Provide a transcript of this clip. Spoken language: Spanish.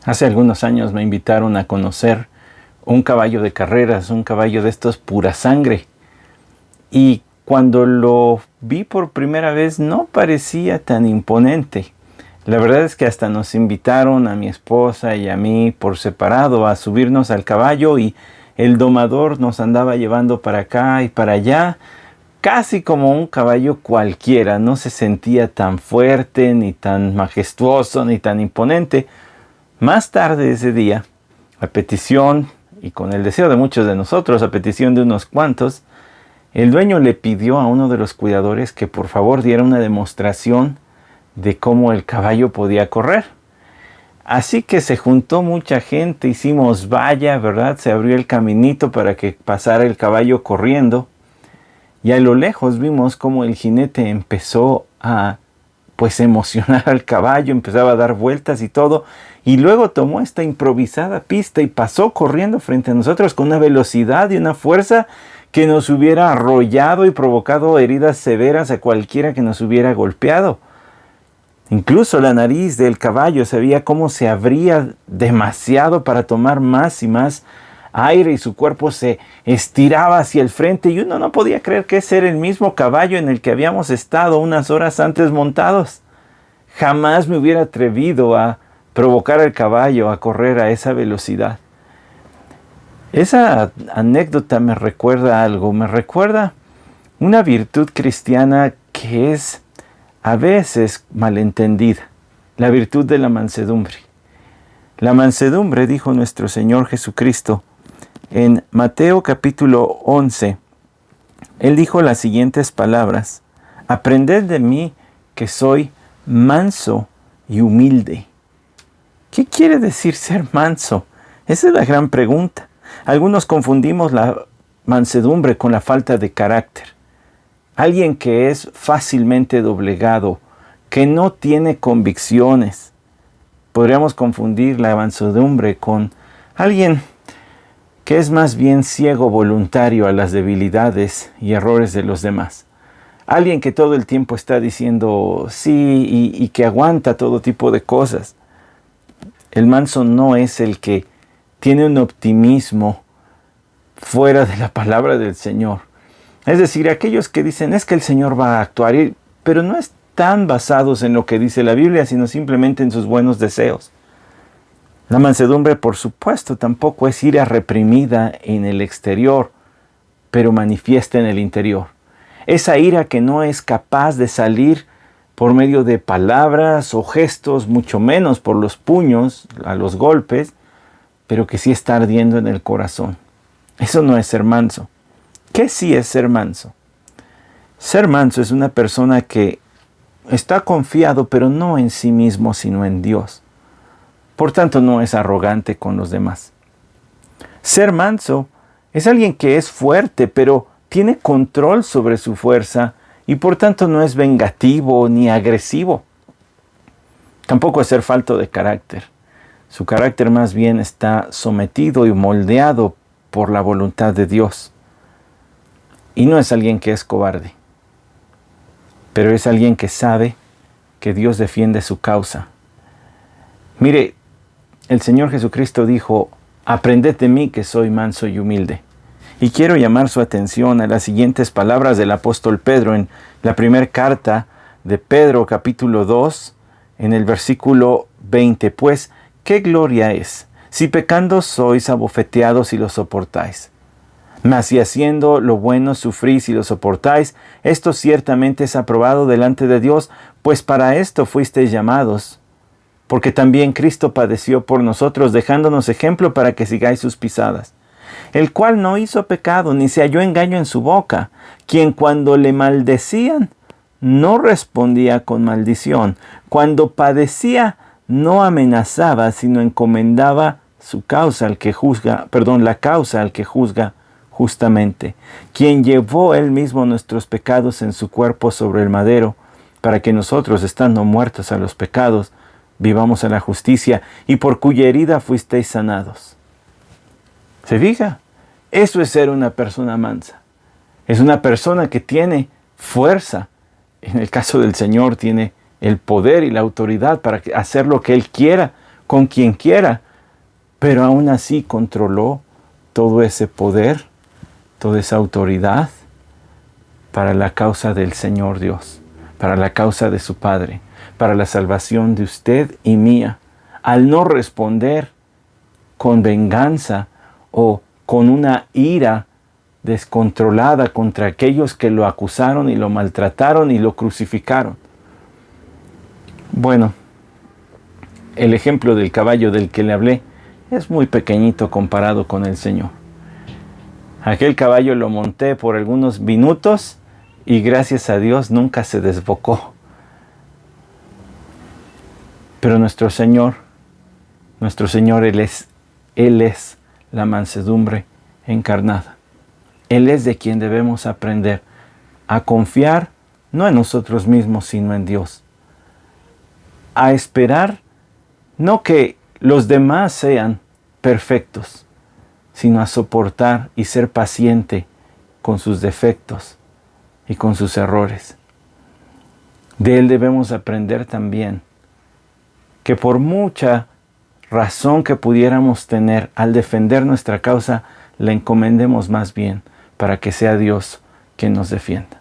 Hace algunos años me invitaron a conocer un caballo de carreras, un caballo de estos pura sangre. Y cuando lo vi por primera vez no parecía tan imponente. La verdad es que hasta nos invitaron a mi esposa y a mí por separado a subirnos al caballo y el domador nos andaba llevando para acá y para allá, casi como un caballo cualquiera. No se sentía tan fuerte, ni tan majestuoso, ni tan imponente. Más tarde ese día, a petición y con el deseo de muchos de nosotros, a petición de unos cuantos, el dueño le pidió a uno de los cuidadores que por favor diera una demostración de cómo el caballo podía correr. Así que se juntó mucha gente, hicimos valla, ¿verdad? Se abrió el caminito para que pasara el caballo corriendo. Y a lo lejos vimos cómo el jinete empezó a emocionar al caballo, empezaba a dar vueltas y todo, y luego tomó esta improvisada pista y pasó corriendo frente a nosotros con una velocidad y una fuerza que nos hubiera arrollado y provocado heridas severas a cualquiera que nos hubiera golpeado. Incluso la nariz del caballo se veía cómo se abría demasiado para tomar más y más aire y su cuerpo se estiraba hacia el frente y uno no podía creer que ese era el mismo caballo en el que habíamos estado unas horas antes montados. Jamás me hubiera atrevido a provocar al caballo a correr a esa velocidad. Esa anécdota me recuerda algo, me recuerda una virtud cristiana que es a veces malentendida, la virtud de la mansedumbre. La mansedumbre, dijo nuestro Señor Jesucristo, en Mateo capítulo 11, Él dijo las siguientes palabras: aprended de mí que soy manso y humilde. ¿Qué quiere decir ser manso? Esa es la gran pregunta. Algunos confundimos la mansedumbre con la falta de carácter. Alguien que es fácilmente doblegado, que no tiene convicciones. Podríamos confundir la mansedumbre con alguien que es más bien ciego voluntario a las debilidades y errores de los demás. Alguien que todo el tiempo está diciendo sí y que aguanta todo tipo de cosas. El manso no es el que tiene un optimismo fuera de la palabra del Señor. Es decir, aquellos que dicen es que el Señor va a actuar, pero no están basados en lo que dice la Biblia, sino simplemente en sus buenos deseos. La mansedumbre, por supuesto, tampoco es ira reprimida en el exterior, pero manifiesta en el interior. Esa ira que no es capaz de salir por medio de palabras o gestos, mucho menos por los puños, a los golpes, pero que sí está ardiendo en el corazón. Eso no es ser manso. ¿Qué sí es ser manso? Ser manso es una persona que está confiado, pero no en sí mismo, sino en Dios. Por tanto, no es arrogante con los demás. Ser manso es alguien que es fuerte, pero tiene control sobre su fuerza y por tanto no es vengativo ni agresivo. Tampoco es ser falto de carácter. Su carácter más bien está sometido y moldeado por la voluntad de Dios. Y no es alguien que es cobarde, pero es alguien que sabe que Dios defiende su causa. Mire, el Señor Jesucristo dijo: aprended de mí que soy manso y humilde. Y quiero llamar su atención a las siguientes palabras del apóstol Pedro en la primera carta de Pedro, capítulo 2, en el versículo 20. Pues, ¿qué gloria es si pecando sois abofeteados y lo soportáis? Mas si haciendo lo bueno sufrís y lo soportáis, esto ciertamente es aprobado delante de Dios, pues para esto fuisteis llamados. Porque también Cristo padeció por nosotros, dejándonos ejemplo para que sigáis sus pisadas. El cual no hizo pecado, ni se halló engaño en su boca, quien cuando le maldecían, no respondía con maldición. Cuando padecía, no amenazaba, sino encomendaba su causa al que juzga, la causa al que juzga justamente, quien llevó él mismo nuestros pecados en su cuerpo sobre el madero, para que nosotros, estando muertos a los pecados, vivamos a la justicia, y por cuya herida fuisteis sanados. ¿Se fija? Eso es ser una persona mansa. Es una persona que tiene fuerza. En el caso del Señor tiene el poder y la autoridad para hacer lo que Él quiera con quien quiera, pero aún así controló todo ese poder, toda esa autoridad para la causa del Señor Dios, para la causa de su Padre, para la salvación de usted y mía. Al no responder con venganza o con una ira descontrolada contra aquellos que lo acusaron y lo maltrataron y lo crucificaron. Bueno, el ejemplo del caballo del que le hablé es muy pequeñito comparado con el Señor. Aquel caballo lo monté por algunos minutos y gracias a Dios nunca se desbocó. Pero nuestro Señor, Él es la mansedumbre encarnada. Él es de quien debemos aprender a confiar, no en nosotros mismos, sino en Dios. A esperar, no que los demás sean perfectos, sino a soportar y ser paciente con sus defectos y con sus errores. De Él debemos aprender también que por mucha razón que pudiéramos tener al defender nuestra causa, la encomendemos más bien para que sea Dios quien nos defienda.